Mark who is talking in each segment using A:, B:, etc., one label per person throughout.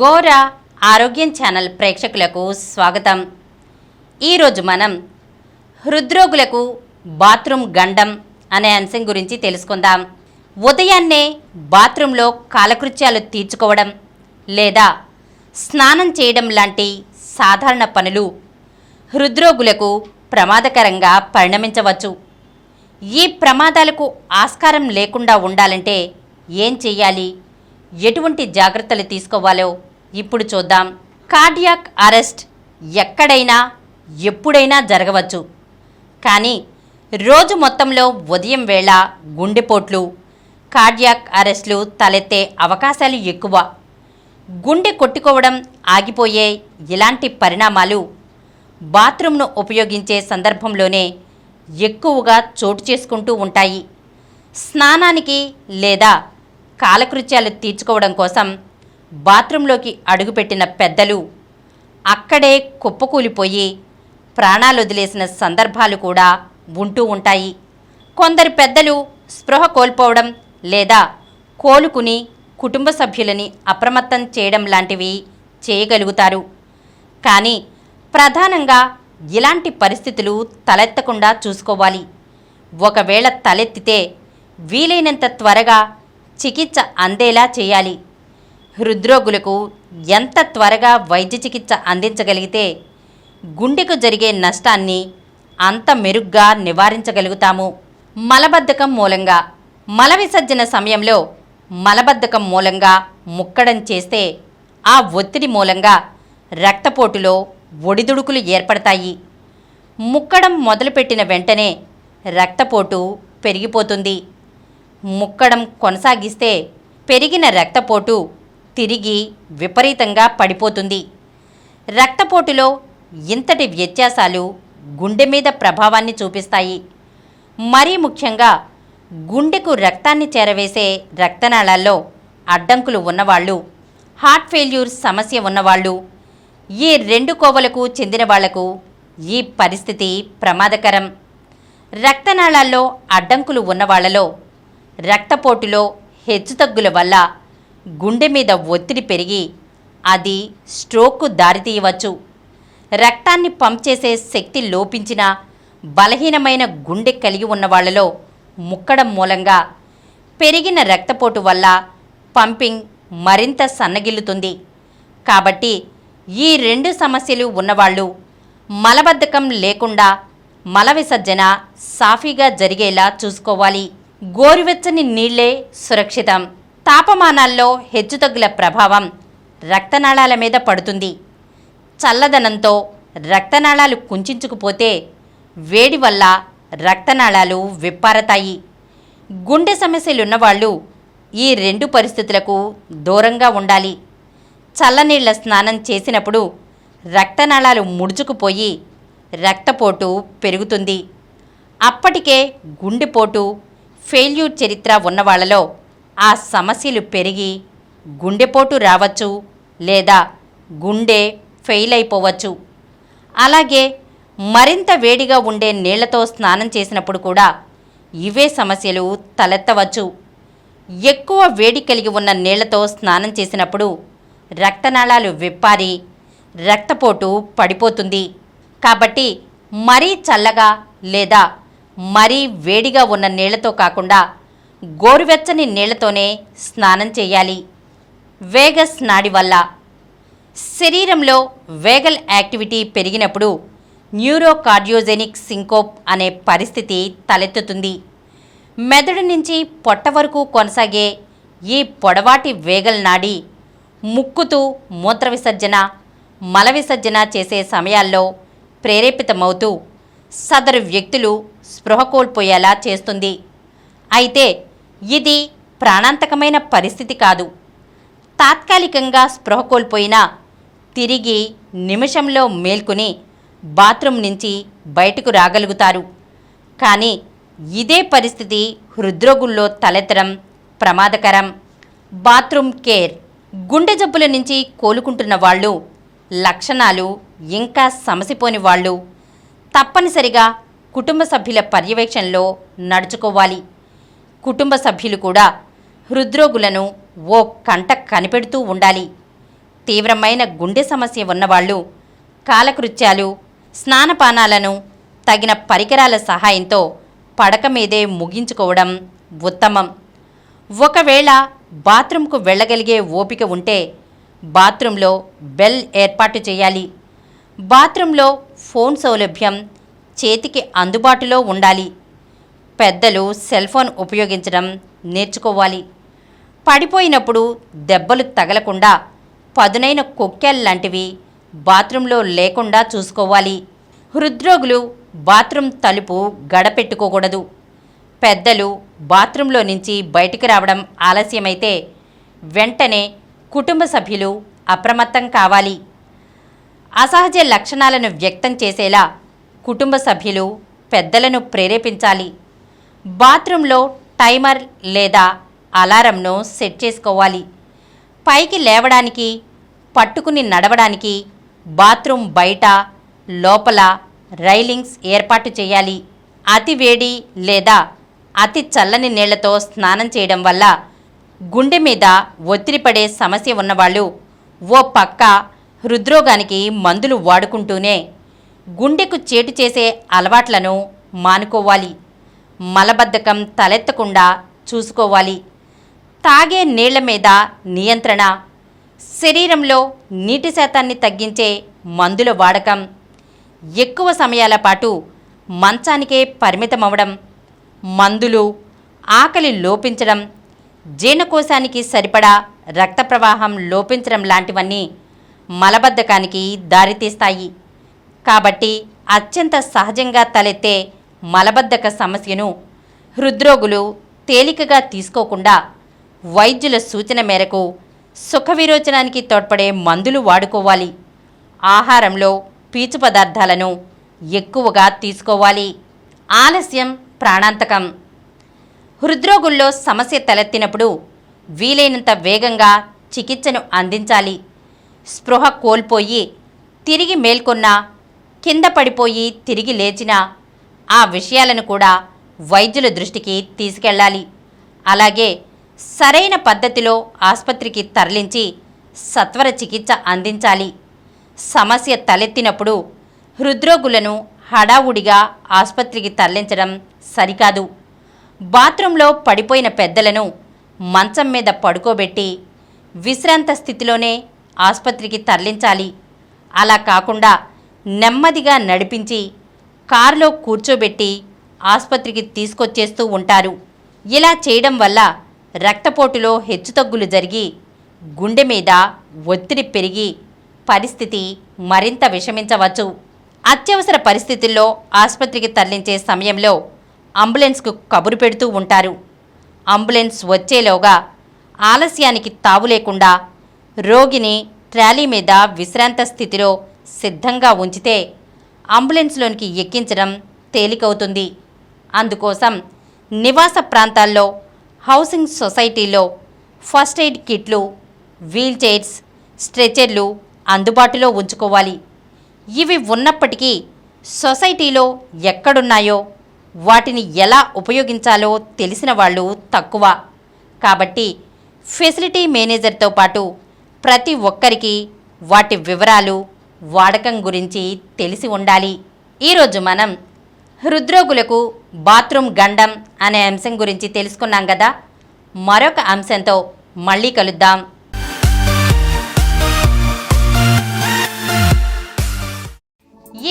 A: గోరా ఆరోగ్యం ఛానల్ ప్రేక్షకులకు స్వాగతం. ఈరోజు మనం హృద్రోగులకు బాత్రూమ్ గండం అనే అంశం గురించి తెలుసుకుందాం. ఉదయాన్నే బాత్రూంలో కాలకృత్యాలు తీర్చుకోవడం లేదా స్నానం చేయడం లాంటి సాధారణ పనులు హృద్రోగులకు ప్రమాదకరంగా పరిణమించవచ్చు. ఈ ప్రమాదాలకు ఆస్కారం లేకుండా ఉండాలంటే ఏం చేయాలి, ఎటువంటి జాగ్రత్తలు తీసుకోవాలో ఇప్పుడు చూద్దాం. కార్డియాక్ అరెస్ట్ ఎక్కడైనా ఎప్పుడైనా జరగవచ్చు. కానీ రోజు మొత్తంలో ఉదయం వేళ గుండెపోట్లు, కార్డియాక్ అరెస్టులు తలెత్తే అవకాశాలు ఎక్కువ. గుండె కొట్టుకోవడం ఆగిపోయే ఇలాంటి పరిణామాలు బాత్రూమ్ను ఉపయోగించే సందర్భంలోనే ఎక్కువగా చోటు చేసుకుంటూ ఉంటాయి. స్నానానికి లేదా కాలకృత్యాలు తీర్చుకోవడం కోసం బాత్రూంలోకి అడుగుపెట్టిన పెద్దలు అక్కడే కుప్పకూలిపోయి ప్రాణాలు వదిలేసిన సందర్భాలు కూడా ఉంటూ ఉంటాయి. కొందరు పెద్దలు స్పృహ కోల్పోవడం లేదా కోలుకుని కుటుంబ సభ్యులని అప్రమత్తం చేయడం లాంటివి చేయగలుగుతారు. కానీ ప్రధానంగా ఇలాంటి పరిస్థితులు తలెత్తకుండా చూసుకోవాలి. ఒకవేళ తలెత్తితే వీలైనంత త్వరగా చికిత్స అందేలా చేయాలి. హృద్రోగులకు ఎంత త్వరగా వైద్య చికిత్స అందించగలిగితే గుండెకు జరిగే నష్టాన్ని అంత మెరుగ్గా నివారించగలుగుతాము. మలబద్ధకం మూలంగా మల విసర్జన సమయంలో మలబద్ధకం మూలంగా ముక్కడం చేస్తే ఆ ఒత్తిడి మూలంగా రక్తపోటులో ఒడిదుడుకులు ఏర్పడతాయి. ముక్కడం మొదలుపెట్టిన వెంటనే రక్తపోటు పెరిగిపోతుంది. ముక్కడం కొనసాగిస్తే పెరిగిన రక్తపోటు తిరిగి విపరీతంగా పడిపోతుంది. రక్తపోటులో ఇంతటి వ్యత్యాసాలు గుండె మీద ప్రభావాన్ని చూపిస్తాయి. మరీ ముఖ్యంగా గుండెకు రక్తాన్ని చేరవేసే రక్తనాళాల్లో అడ్డంకులు ఉన్నవాళ్ళు, హార్ట్ ఫెయిల్యూర్ సమస్య ఉన్నవాళ్ళు, ఈ రెండు కోవలకు చెందిన వాళ్లకు ఈ పరిస్థితి ప్రమాదకరం. రక్తనాళాల్లో అడ్డంకులు ఉన్నవాళ్లలో రక్తపోటులో హెచ్చుతగ్గుల వల్ల గుండె మీద ఒత్తిడి పెరిగి అది స్ట్రోక్కు దారితీయవచ్చు. రక్తాన్ని పంప్ చేసే శక్తి లోపించిన బలహీనమైన గుండె కలిగి ఉన్న వాళ్లలో ముక్కడం మూలంగా పెరిగిన రక్తపోటు వల్ల పంపింగ్ మరింత సన్నగిల్లుతుంది. కాబట్టి ఈ రెండు సమస్యలు ఉన్నవాళ్ళు మలబద్ధకం లేకుండా మల విసర్జన సాఫీగా జరిగేలా చూసుకోవాలి. గోరువెచ్చని నీళ్లే సురక్షితం. తాపమానాల్లో హెచ్చుతగ్గుల ప్రభావం రక్తనాళాల మీద పడుతుంది. చల్లదనంతో రక్తనాళాలు కుంచుకుపోతే వేడి వల్ల రక్తనాళాలు విప్పారతాయి. గుండె సమస్యలున్నవాళ్ళు ఈ రెండు పరిస్థితులకు దూరంగా ఉండాలి. చల్లనీళ్ల స్నానం చేసినప్పుడు రక్తనాళాలు ముడుచుకుపోయి రక్తపోటు పెరుగుతుంది. అప్పటికే గుండెపోటు, ఫెయిల్యూర్ చరిత్ర ఉన్నవాళ్లలో ఆ సమస్యలు పెరిగి గుండెపోటు రావచ్చు లేదా గుండె ఫెయిల్ అయిపోవచ్చు. అలాగే మరింత వేడిగా ఉండే నీళ్లతో స్నానం చేసినప్పుడు కూడా ఇవే సమస్యలు తలెత్తవచ్చు. ఎక్కువ వేడి కలిగి ఉన్న నీళ్లతో స్నానం చేసినప్పుడు రక్తనాళాలు విప్పారి రక్తపోటు పడిపోతుంది. కాబట్టి మరీ చల్లగా లేదా మరీ వేడిగా ఉన్న నీళ్లతో కాకుండా గోరువెచ్చని నీళ్లతోనే స్నానం చేయాలి. వేగస్ నాడి వల్ల శరీరంలో వేగల్ యాక్టివిటీ పెరిగినప్పుడు న్యూరోకార్డియోజెనిక్ సింకోప్ అనే పరిస్థితి తలెత్తుతుంది. మెదడు నుంచి పొట్ట వరకు కొనసాగే ఈ పొడవాటి వేగల్ నాడి ముక్కుతూ మూత్ర విసర్జన, మల విసర్జన చేసే సమయాల్లో ప్రేరేపితమవుతూ సదరు వ్యక్తులు స్పృహ కోల్పోయేలా చేస్తుంది. అయితే ఇది ప్రాణాంతకమైన పరిస్థితి కాదు. తాత్కాలికంగా స్పృహ కోల్పోయినా తిరిగి నిమిషంలో మేల్కొని బాత్రూమ్ నుంచి బయటకు రాగలుగుతారు. కానీ ఇదే పరిస్థితి హృద్రోగుల్లో తలెత్తడం ప్రమాదకరం. Bathroom care. గుండె జబ్బుల నుంచి కోలుకుంటున్న వాళ్ళు, లక్షణాలు ఇంకా సమసిపోని వాళ్ళు తప్పనిసరిగా కుటుంబ సభ్యుల పర్యవేక్షణలో నడుచుకోవాలి. కుటుంబ సభ్యులు కూడా హృద్రోగులను ఓ కంట కనిపెడుతూ ఉండాలి. తీవ్రమైన గుండె సమస్య ఉన్నవాళ్ళు కాలకృత్యాలు, స్నానపానాలను తగిన పరికరాల సహాయంతో పడక మీదే ముగించుకోవడం ఉత్తమం. ఒకవేళ బాత్రూంకు వెళ్ళగలిగే ఓపిక ఉంటే బాత్రూంలో బెల్ ఏర్పాటు చేయాలి. బాత్రూంలో ఫోన్ సౌలభ్యం చేతికి అందుబాటులో ఉండాలి. పెద్దలు సెల్ ఫోన్ ఉపయోగించడం నేర్చుకోవాలి. పడిపోయినప్పుడు దెబ్బలు తగలకుండా పదునైన కొక్కెలు లాంటివి బాత్రూంలో లేకుండా చూసుకోవాలి. హృద్రోగులు బాత్రూమ్ తలుపు గడపెట్టుకోకూడదు. పెద్దలు బాత్రూంలో నుంచి బయటికి రావడం ఆలస్యమైతే వెంటనే కుటుంబ సభ్యులు అప్రమత్తం కావాలి. అసహజ లక్షణాలను వ్యక్తం చేసేలా కుటుంబ సభ్యులు పెద్దలను ప్రేరేపించాలి. బాత్రూంలో టైమర్ లేదా అలారంను సెట్ చేసుకోవాలి. పైకి లేవడానికి, పట్టుకుని నడవడానికి బాత్రూం బయట, లోపల రైలింగ్స్ ఏర్పాటు చేయాలి. అతి వేడి లేదా అతి చల్లని నీళ్లతో స్నానం చేయడం వల్ల గుండె మీద ఒత్తిడి పడే సమస్య ఉన్నవాళ్ళు ఓ పక్క హృద్రోగానికి మందులు వాడుకుంటూనే గుండెకు చేటు చేసే అలవాట్లను మానుకోవాలి. మలబద్ధకం తలెత్తకుండా చూసుకోవాలి. తాగే నీళ్ల మీద నియంత్రణ, శరీరంలో నీటి శాతాన్ని తగ్గించే మందుల వాడకం, ఎక్కువ సమయాల పాటు మంచానికే పరిమితమవడం, మందులు, ఆకలి లోపించడం, జీర్ణకోశానికి సరిపడా రక్త ప్రవాహం లోపించడం లాంటివన్నీ మలబద్ధకానికి దారితీస్తాయి. కాబట్టి అత్యంత సహజంగా తలెత్తే మలబద్ధక సమస్యను హృద్రోగులు తేలికగా తీసుకోకుండా వైద్యుల సూచన మేరకు సుఖ విరోచనానికి తోడ్పడే మందులు వాడుకోవాలి. ఆహారంలో పీచు పదార్థాలను ఎక్కువగా తీసుకోవాలి. ఆలస్యం ప్రాణాంతకం. హృద్రోగుల్లో సమస్య తలెత్తినప్పుడు వీలైనంత వేగంగా చికిత్సను అందించాలి. స్పృహ కోల్పోయి తిరిగి మేల్కొన్నా, కింద పడిపోయి తిరిగి లేచినా ఆ విషయాలను కూడా వైద్యుల దృష్టికి తీసుకెళ్ళాలి. అలాగే సరైన పద్ధతిలో ఆసుపత్రికి తరలించి సత్వర చికిత్స అందించాలి. సమస్య తలెత్తినప్పుడు హృద్రోగులను హడావుడిగా ఆసుపత్రికి తరలించడం సరికాదు. బాత్రూంలో పడిపోయిన పెద్దలను మంచం మీద పడుకోబెట్టి విశ్రాంత స్థితిలోనే ఆసుపత్రికి తరలించాలి. అలా కాకుండా నెమ్మదిగా నడిపించి కారులో కూర్చోబెట్టి ఆసుపత్రికి తీసుకొచ్చేస్తూ ఉంటారు. ఇలా చేయడం వల్ల రక్తపోటులో హెచ్చుతగ్గులు జరిగి గుండె మీద ఒత్తిడి పెరిగి పరిస్థితి మరింత విషమించవచ్చు. అత్యవసర పరిస్థితుల్లో ఆసుపత్రికి తరలించే సమయంలో అంబులెన్స్కు కబురు పెడుతూ ఉంటారు. అంబులెన్స్ వచ్చేలోగా ఆలస్యానికి తావు లేకుండా రోగిని ట్రాలీ మీద విశ్రాంత స్థితిలో సిద్ధంగా ఉంచితే అంబులెన్స్లోనికి ఎక్కించడం తేలికవుతుంది. అందుకోసం నివాస ప్రాంతాల్లో, హౌసింగ్ సొసైటీలో ఫస్ట్ ఎయిడ్ కిట్లు, వీల్ చైర్స్, స్ట్రెచర్లు అందుబాటులో ఉంచుకోవాలి. ఇవి ఉన్నప్పటికీ సొసైటీలో ఎక్కడున్నాయో వాటిని ఎలా ఉపయోగించాలో తెలిసిన వాళ్ళు తక్కువ. కాబట్టి ఫెసిలిటీ మేనేజర్తో పాటు ప్రతి ఒక్కరికి వాటి వివరాలు, వాడకం గురించి తెలిసి ఉండాలి. ఈరోజు మనం హృద్రోగులకు బాత్రూమ్ గండం అనే అంశం గురించి తెలుసుకున్నాం కదా. మరొక అంశంతో మళ్ళీ కలుద్దాం.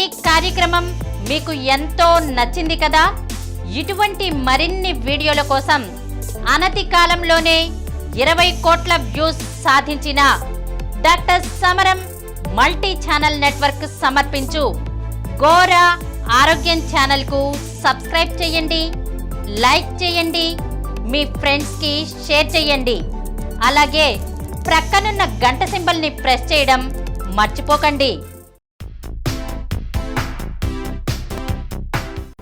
A: ఈ కార్యక్రమం మీకు ఎంతో నచ్చింది కదా. ఇటువంటి మరిన్ని వీడియోల కోసం అనతి కాలంలోనే 20 కోట్ల వ్యూస్ సాధించిన డాక్టర్ సమరం మల్టీ ఛానల్ నెట్వర్క్ సమర్పించు గోరా ఆరోగ్యం ఛానల్కు సబ్స్క్రైబ్ చేయండి, లైక్ చేయండి, మీ ఫ్రెండ్స్కి షేర్ చేయండి. అలాగే ప్రక్కనున్న గంట సింబల్ని ప్రెస్ చేయడం మర్చిపోకండి.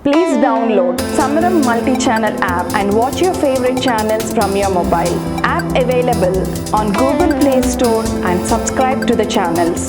B: Please download Samaram multi-channel app and watch your favorite channels from your mobile. App available on Google Play Store and subscribe to the channels.